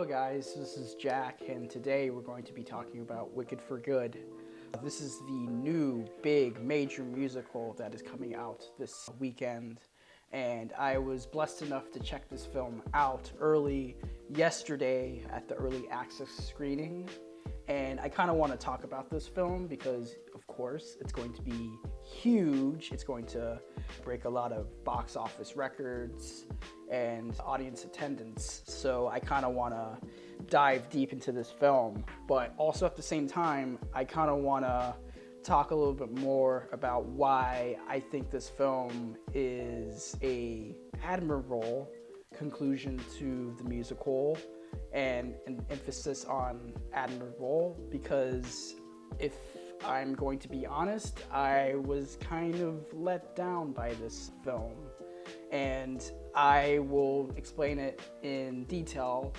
guys, this is Jack, and today we're going to be talking about Wicked for Good. This is the new, big, major musical that is coming out this weekend, and I was blessed enough to check this film out early yesterday at the early access screening, and I kind of want to talk about this film because, of course, it's going to be huge. It's going to break a lot of box office records and audience attendance. So I kind of want to dive deep into this film, but also at the same time, I kind of want to talk a little bit more about why I think this film is an admirable conclusion to the musical, and an emphasis on admirable because if I'm going to be honest, I was kind of let down by this film, and I will explain it in detail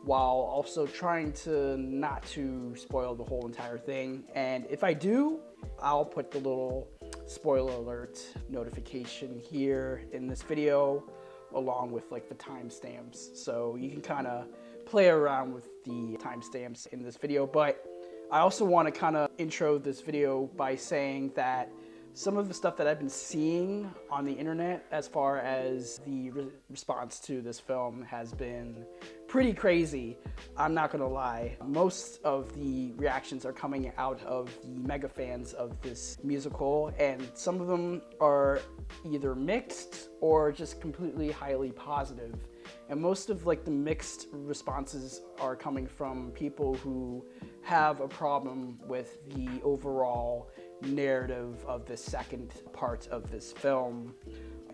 while also trying to not to spoil the whole entire thing. And if I do, I'll put the little spoiler alert notification here in this video along with like the timestamps, so you can kind of play around with the timestamps in this video. But I also want to kind of intro this video by saying that some of the stuff that I've been seeing on the internet as far as the response to this film has been pretty crazy. I'm not gonna lie. Most of the reactions are coming out of the mega fans of this musical, and some of them are either mixed or just completely highly positive. And most of like the mixed responses are coming from people who have a problem with the overall narrative of the second part of this film,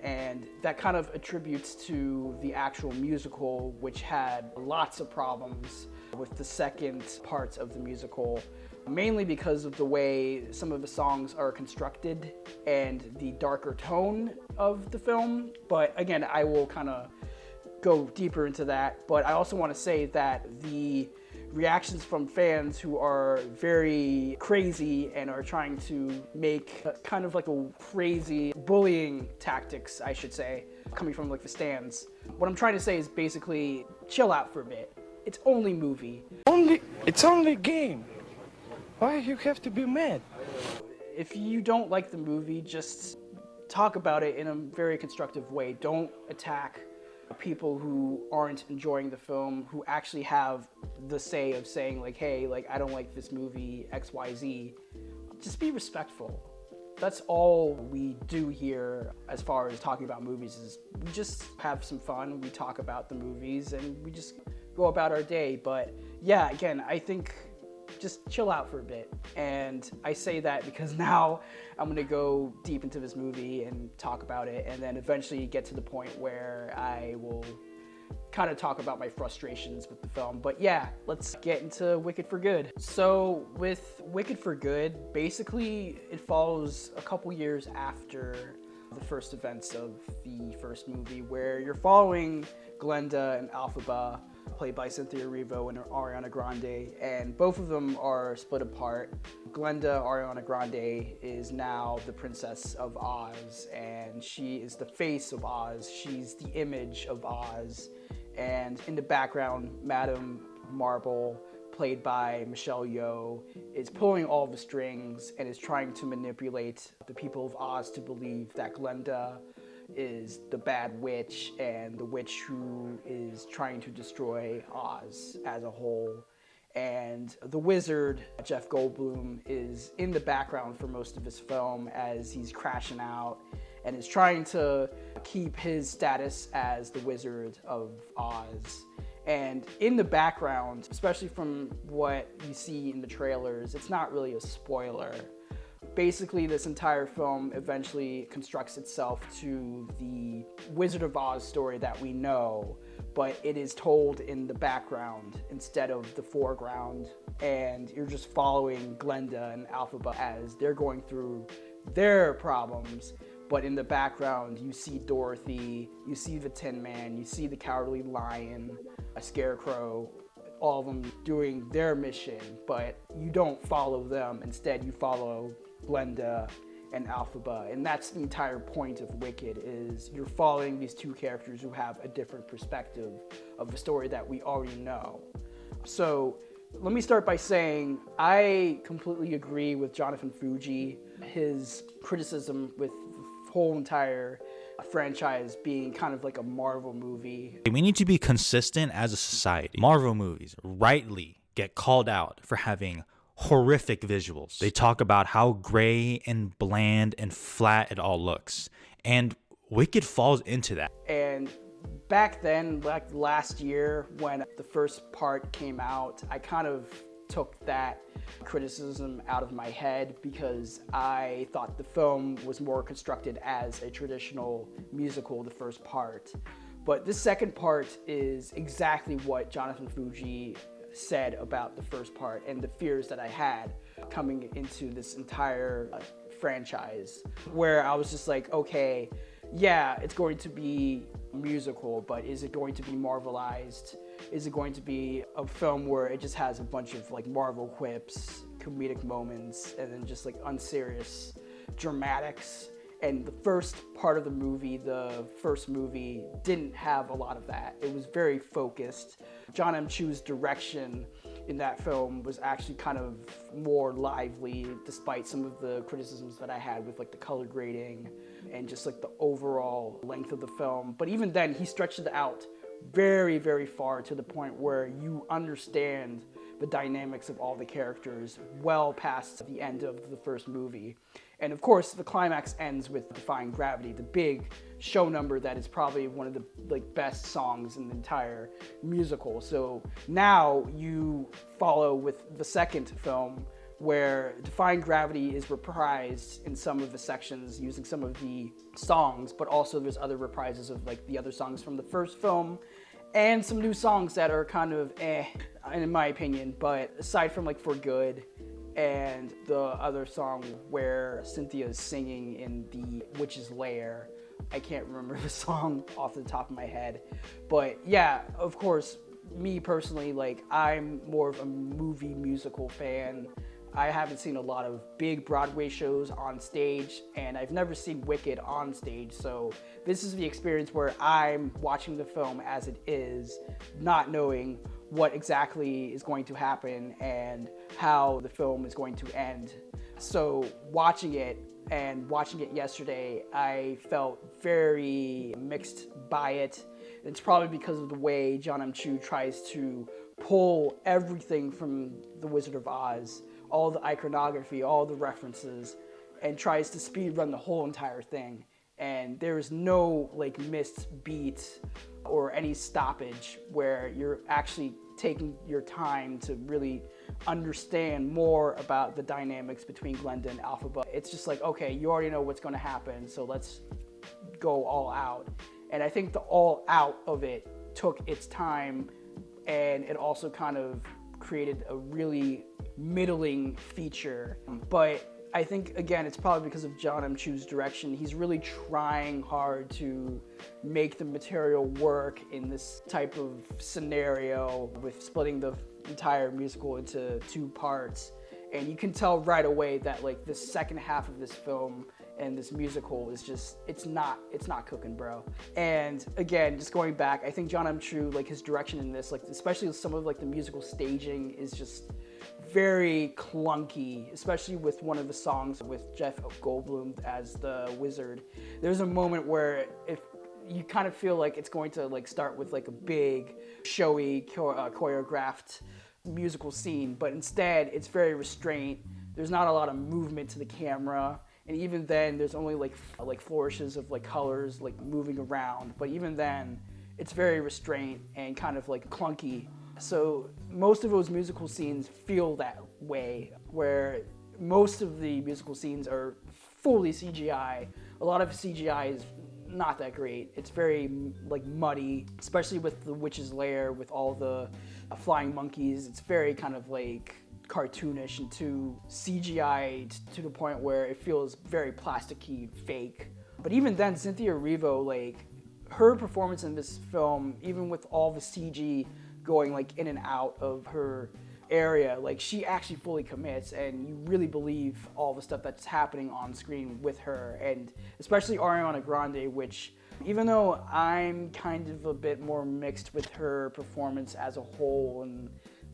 and that kind of attributes to the actual musical, which had lots of problems with the second part of the musical, mainly because of the way some of the songs are constructed and the darker tone of the film. But again, I will kind of go deeper into that. But I also want to say that the reactions from fans who are very crazy and are trying to make kind of like a crazy bullying tactics, I should say, coming from like the stands. What I'm trying to say is basically chill out for a bit. It's only movie. It's only game. Why you have to be mad? If you don't like the movie, just talk about it in a very constructive way. Don't attack people who aren't enjoying the film, who actually have the say of saying like, hey, like I don't like this movie, XYZ. Just be respectful. That's all we do here as far as talking about movies, is we just have some fun, we talk about the movies, and we just go about our day. But yeah, again, I think just chill out for a bit. And I say that because now I'm gonna go deep into this movie and talk about it, and then eventually get to the point where I will kind of talk about my frustrations with the film. But yeah, let's get into Wicked for Good. So with Wicked for Good, basically it follows a couple years after the first events of the first movie, where you're following Glenda and Alphaba, played by Cynthia Erivo and Ariana Grande, and both of them are split apart. Glenda, Ariana Grande, is now the Princess of Oz, and she is the face of Oz. She's the image of Oz. And in the background, Madame Marble, played by Michelle Yeoh, is pulling all the strings and is trying to manipulate the people of Oz to believe that Glenda is the bad witch and the witch who is trying to destroy Oz as a whole. And the wizard, Jeff Goldblum, is in the background for most of his film as he's crashing out and is trying to keep his status as the Wizard of Oz. And in the background, especially from what you see in the trailers, it's not really a spoiler. Basically, this entire film eventually constructs itself to the Wizard of Oz story that we know, but it is told in the background instead of the foreground, and you're just following Glenda and Alphaba as they're going through their problems. But in the background, you see Dorothy, you see the Tin Man, you see the Cowardly Lion, a Scarecrow, all of them doing their mission, but you don't follow them. Instead, you follow Glenda and Alphaba, and that's the entire point of Wicked, is you're following these two characters who have a different perspective of a story that we already know. So let me start by saying I completely agree with Jonathan Fuji, his criticism with the whole entire franchise being kind of like a Marvel movie. We need to be consistent as a society. Marvel movies rightly get called out for having horrific visuals. They talk about how gray and bland and flat it all looks. And Wicked falls into that. And back then, like last year, when the first part came out, I kind of took that criticism out of my head because I thought the film was more constructed as a traditional musical, the first part. But this second part is exactly what Jonathan Fuji said about the first part and the fears that I had coming into this entire franchise, where I was just like, okay, yeah, it's going to be musical, but is it going to be Marvelized? Is it going to be a film where it just has a bunch of like Marvel quips, comedic moments, and then just like unserious dramatics? And the first part of the movie, the first movie, didn't have a lot of that. It was very focused. John M. Chu's direction in that film was actually kind of more lively, despite some of the criticisms that I had with like the color grading and just like the overall length of the film. But even then, he stretched it out very, very far, to the point where you understand the dynamics of all the characters well past the end of the first movie. And of course, the climax ends with Defying Gravity, the big show number that is probably one of the best songs in the entire musical. So now you follow with the second film, where Defying Gravity is reprised in some of the sections using some of the songs, but also there's other reprises of like the other songs from the first film, and some new songs that are kind of in my opinion. But aside from like For Good and the other song where Cynthia is singing in the witch's lair, I can't remember the song off the top of my head. But yeah, of course, me personally, like, I'm more of a movie musical fan. I haven't seen a lot of big Broadway shows on stage, and I've never seen Wicked on stage, so this is the experience where I'm watching the film as it is, not knowing what exactly is going to happen and how the film is going to end. So watching it yesterday, I felt very mixed by it. It's probably because of the way John M. Chu tries to pull everything from The Wizard of Oz, all the iconography, all the references, and tries to speed run the whole entire thing. And there is no like missed beat or any stoppage where you're actually taking your time to really understand more about the dynamics between Glenda and Alphaba. It's just like, okay, you already know what's going to happen, so let's go all out. And I think the all out of it took its time, and it also kind of created a really middling feature. But I think, again, it's probably because of John M. Chu's direction. He's really trying hard to make the material work in this type of scenario with splitting the entire musical into two parts. And you can tell right away that like the second half of this film and this musical is just, it's not cooking, bro. And again, just going back, I think John M. Chu, like his direction in this, like especially some of like the musical staging is just very clunky, especially with one of the songs with Jeff Goldblum as the wizard. There's a moment where if you kind of feel like it's going to like start with like a big showy choreographed musical scene, but instead it's very restrained. There's not a lot of movement to the camera, and even then there's only like flourishes of like colors like moving around, but even then it's very restrained and kind of like clunky. So most of those musical scenes feel that way, where most of the musical scenes are fully CGI. A lot of CGI is not that great. It's very like muddy, especially with the witch's lair with all the flying monkeys. It's very kind of like cartoonish and too CGI to the point where it feels very plasticky, fake. But even then, Cynthia Erivo, like her performance in this film, even with all the CG going like in and out of her area, like she actually fully commits, and you really believe all the stuff that's happening on screen with her, and especially Ariana Grande, which even though I'm kind of a bit more mixed with her performance as a whole in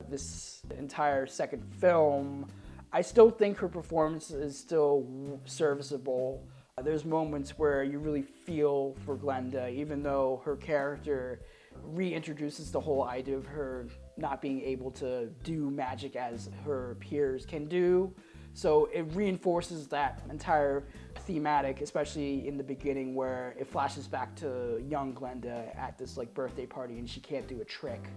this entire second film, I still think her performance is still serviceable. There's moments where you really feel for Glenda, even though her character reintroduces the whole idea of her not being able to do magic as her peers can do. So it reinforces that entire thematic, especially in the beginning where it flashes back to young Glenda at this like birthday party and she can't do a trick.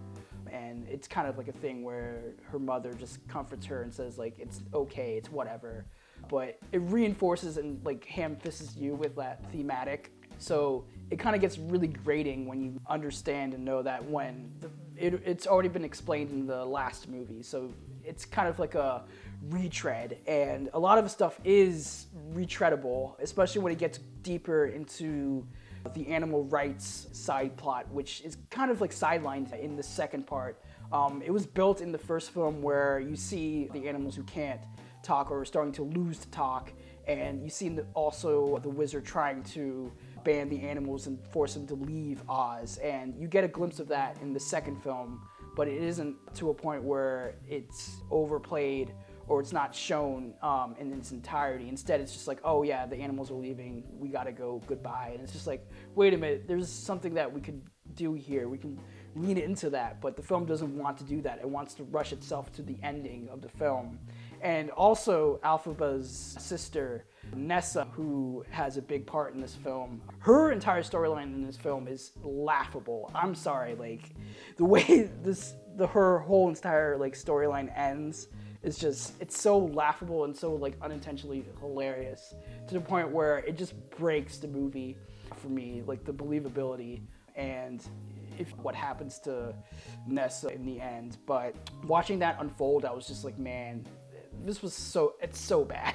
And it's kind of like a thing where her mother just comforts her and says like, it's okay, it's whatever. But it reinforces and like ham-fists you with that thematic. So it kind of gets really grating when you understand and know that when it's already been explained in the last movie. So it's kind of like a retread, and a lot of the stuff is retreadable, especially when it gets deeper into the animal rights side plot, which is kind of like sidelined in the second part. It was built in the first film where you see the animals who can't talk or are starting to lose to talk, and you see also the wizard trying to ban the animals and force them to leave Oz, and you get a glimpse of that in the second film, but it isn't to a point where it's overplayed or it's not shown in its entirety. Instead, it's just like, oh yeah, the animals are leaving, we gotta go, goodbye. And it's just like, wait a minute, there's something that we could do here. We can lean into that, but the film doesn't want to do that. It wants to rush itself to the ending of the film. And also, Alphaba's sister, Nessa, who has a big part in this film, her entire storyline in this film is laughable. I'm sorry, like, the way her whole entire like storyline ends is just, it's so laughable and so like unintentionally hilarious to the point where it just breaks the movie for me, like the believability and if what happens to Nessa in the end. But watching that unfold, I was just like, man, it's so bad.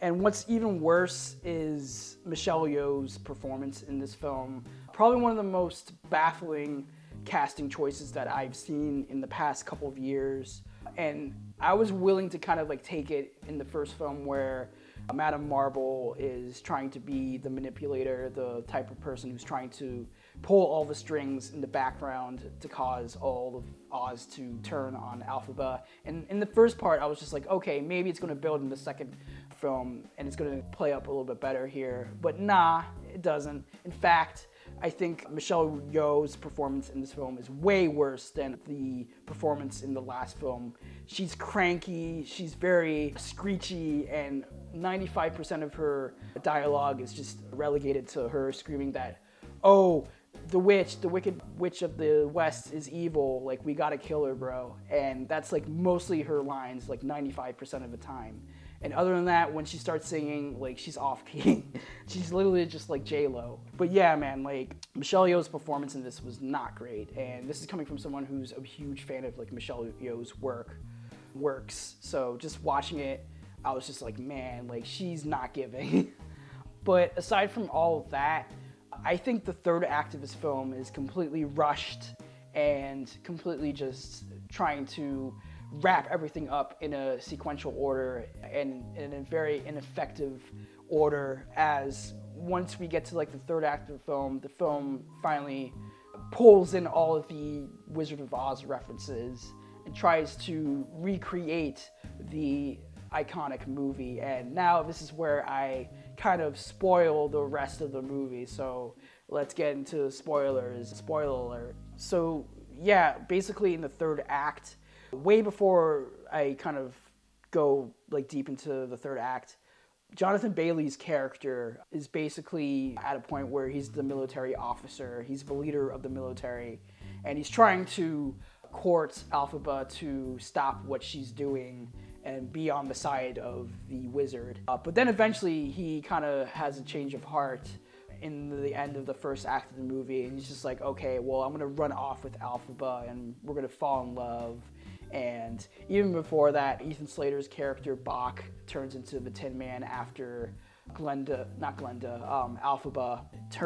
And what's even worse is Michelle Yeoh's performance in this film. Probably one of the most baffling casting choices that I've seen in the past couple of years. And I was willing to kind of like take it in the first film where Madame Marble is trying to be the manipulator, the type of person who's trying to pull all the strings in the background to cause all of Oz to turn on Alphaba. And in the first part, I was just like, okay, maybe it's going to build in the second film and it's going to play up a little bit better here. But nah, it doesn't. In fact, I think Michelle Yeoh's performance in this film is way worse than the performance in the last film. She's cranky, she's very screechy, and 95% of her dialogue is just relegated to her screaming that, oh, the wicked witch of the West is evil, like, we gotta kill her, bro. And that's like mostly her lines, like 95% of the time. And other than that, when she starts singing, like, she's off key. She's literally just like J-Lo. But yeah, man, like, Michelle Yeoh's performance in this was not great. And this is coming from someone who's a huge fan of like Michelle Yeoh's works. So just watching it, I was just like, man, like, she's not giving. But aside from all of that, I think the third act of this film is completely rushed and completely just trying to wrap everything up in a sequential order and in a very ineffective order, as once we get to like the third act of the film finally pulls in all of the Wizard of Oz references and tries to recreate the iconic movie. And now this is where I kind of spoil the rest of the movie, so let's get into spoilers. Spoiler alert. So yeah, basically in the third act, way before I kind of go like deep into the third act, Jonathan Bailey's character is basically at a point where he's the military officer, he's the leader of the military, and he's trying to court Alphaba to stop what she's doing and be on the side of the wizard. But then eventually he kind of has a change of heart in the end of the first act of the movie, and he's just like, okay, well, I'm gonna run off with Alphaba and we're gonna fall in love. And even before that, Ethan Slater's character Bach turns into the Tin Man after Alphaba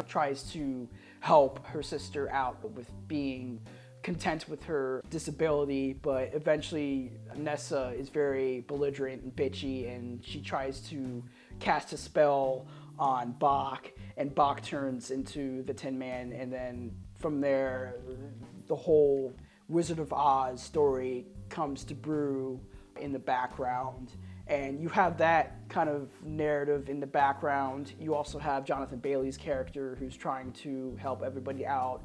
tries to help her sister out with being content with her disability, but eventually Nessa is very belligerent and bitchy, and she tries to cast a spell on Bach, and Bach turns into the Tin Man, and then from there, the whole Wizard of Oz story comes to brew in the background. And you have that kind of narrative in the background. You also have Jonathan Bailey's character who's trying to help everybody out.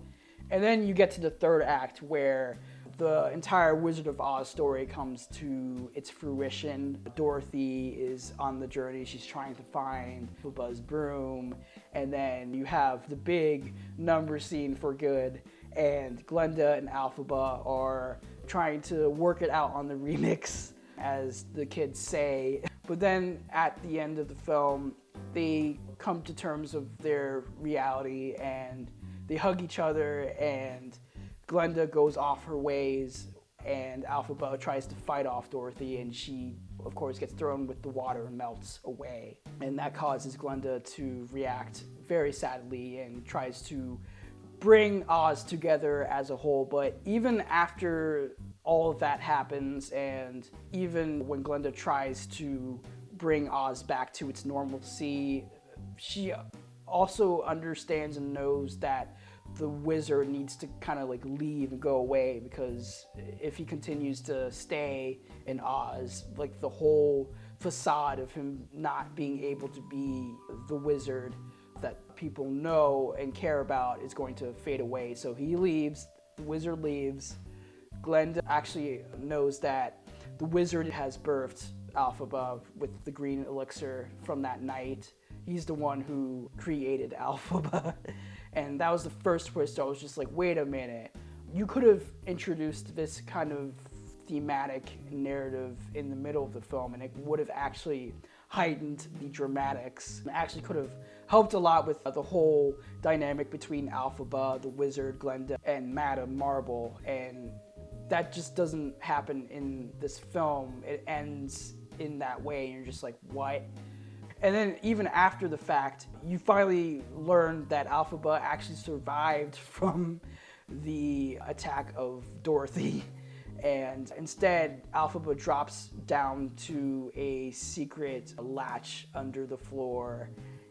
And then you get to the third act where the entire Wizard of Oz story comes to its fruition. Dorothy is on the journey. She's trying to find Elphaba's broom. And then you have the big number scene for good. And Glenda and Elphaba are trying to work it out on the remix, as the kids say. But then at the end of the film, they come to terms of their reality and they hug each other, and Glenda goes off her ways and Elphaba tries to fight off Dorothy, and she of course gets thrown with the water and melts away. And that causes Glenda to react very sadly and tries to bring Oz together as a whole. But even after all of that happens, and even when Glenda tries to bring Oz back to its normalcy, she also understands and knows that the wizard needs to kind of like leave and go away, because if he continues to stay in Oz, like the whole facade of him not being able to be the wizard that people know and care about is going to fade away. So he leaves, the wizard leaves. Glenda actually knows that the wizard has birthed Elphaba with the green elixir from that night. He's the one who created Elphaba. And that was the first twist. I was just like, wait a minute. You could have introduced this kind of thematic narrative in the middle of the film, and it would have actually heightened the dramatics. It actually could have helped a lot with the whole dynamic between Elphaba, the wizard, Glenda, and Madame Marble. And that just doesn't happen in this film. It ends in that way, and you're just like, what? And then even after the fact, you finally learn that Elphaba actually survived from the attack of Dorothy. And instead, Elphaba drops down to a secret latch under the floor,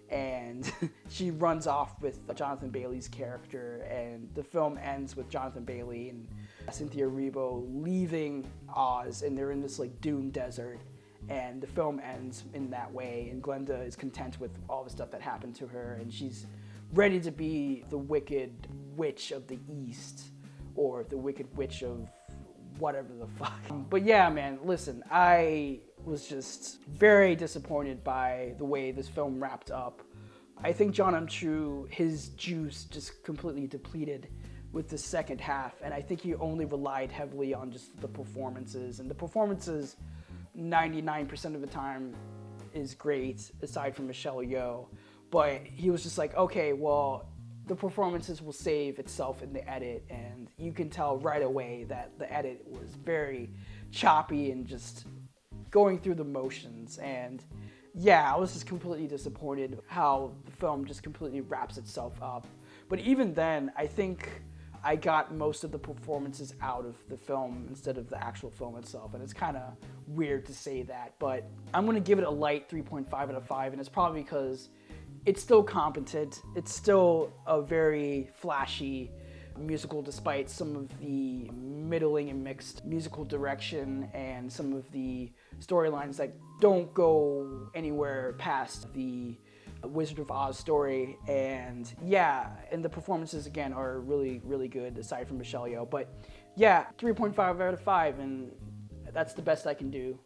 and she runs off with Jonathan Bailey's character. And the film ends with Jonathan Bailey and Cynthia Erivo leaving Oz, and they're in this like dune desert. And the film ends in that way, and Glenda is content with all the stuff that happened to her, and she's ready to be the Wicked Witch of the East, or the Wicked Witch of whatever the fuck. But yeah, man, listen, I was just very disappointed by the way this film wrapped up. I think John M. Chu, his juice just completely depleted with the second half, and I think he only relied heavily on just the performances, and the performances 99% of the time is great, aside from Michelle Yeoh. But he was just like, okay, well, the performances will save itself in the edit, and you can tell right away that the edit was very choppy and just going through the motions. And yeah, I was just completely disappointed how the film just completely wraps itself up. But even then, I think I got most of the performances out of the film instead of the actual film itself, and it's kind of weird to say that, but I'm going to give it a light 3.5 out of 5, and it's probably because it's still competent. It's still a very flashy musical, despite some of the middling and mixed musical direction and some of the storylines that don't go anywhere past the Wizard of Oz story. And yeah, and the performances again are really, really good aside from Michelle Yeoh. But yeah, 3.5 out of 5, and that's the best I can do.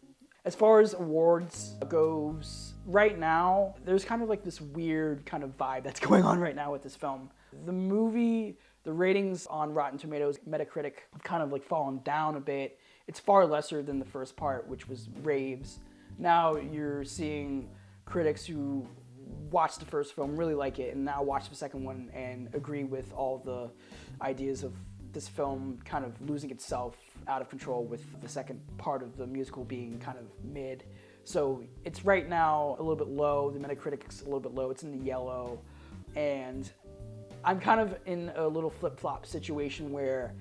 As far as awards goes, right now, there's kind of like this weird kind of vibe that's going on right now with this film. The movie, the ratings on Rotten Tomatoes, Metacritic, have kind of like fallen down a bit. It's far lesser than the first part, which was raves. Now you're seeing critics who watched the first film, really like it, and now watch the second one and agree with all the ideas of this film kind of losing itself out of control, with the second part of the musical being kind of mid. So it's right now a little bit low. The Metacritic's a little bit low. It's in the yellow. And I'm kind of in a little flip-flop situation where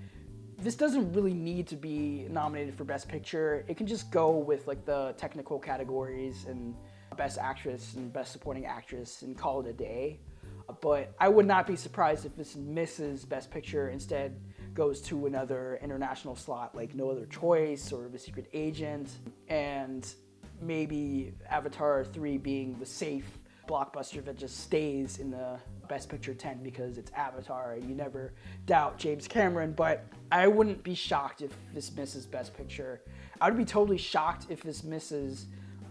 this doesn't really need to be nominated for Best Picture. It can just go with like the technical categories and Best Actress and Best Supporting Actress and call it a day. But I would not be surprised if this misses Best Picture, instead goes to another international slot like No Other Choice or The Secret Agent, and maybe Avatar 3 being the safe blockbuster that just stays in the Best Picture 10 because it's Avatar and you never doubt James Cameron. But I wouldn't be shocked if this misses Best Picture. I would be totally shocked if this misses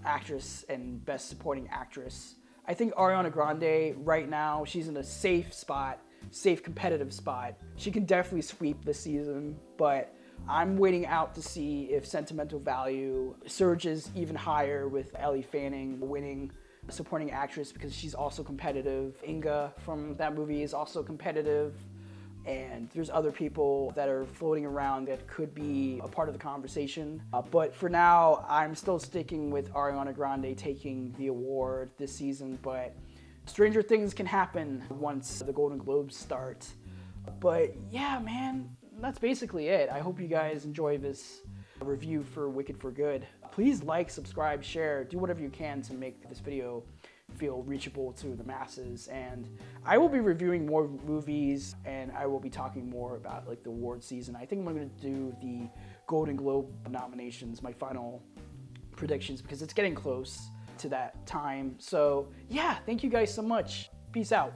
Actress and Best Supporting Actress. I think Ariana Grande right now, she's in a safe spot, safe competitive spot. She can definitely sweep this season, but I'm waiting out to see if Sentimental Value surges even higher with Ellie Fanning winning Supporting Actress because she's also competitive. Inga from that movie is also competitive. And there's other people that are floating around that could be a part of the conversation. But for now, I'm still sticking with Ariana Grande taking the award this season. But stranger things can happen once the Golden Globes start. But yeah, man, that's basically it. I hope you guys enjoy this review for Wicked for Good. Please like, subscribe, share, do whatever you can to make this video feel reachable to the masses. And I will be reviewing more movies, and I will be talking more about like the award season. I think I'm going to do the Golden Globe nominations, my final predictions, because it's getting close to that time. So yeah, thank you guys so much. Peace out.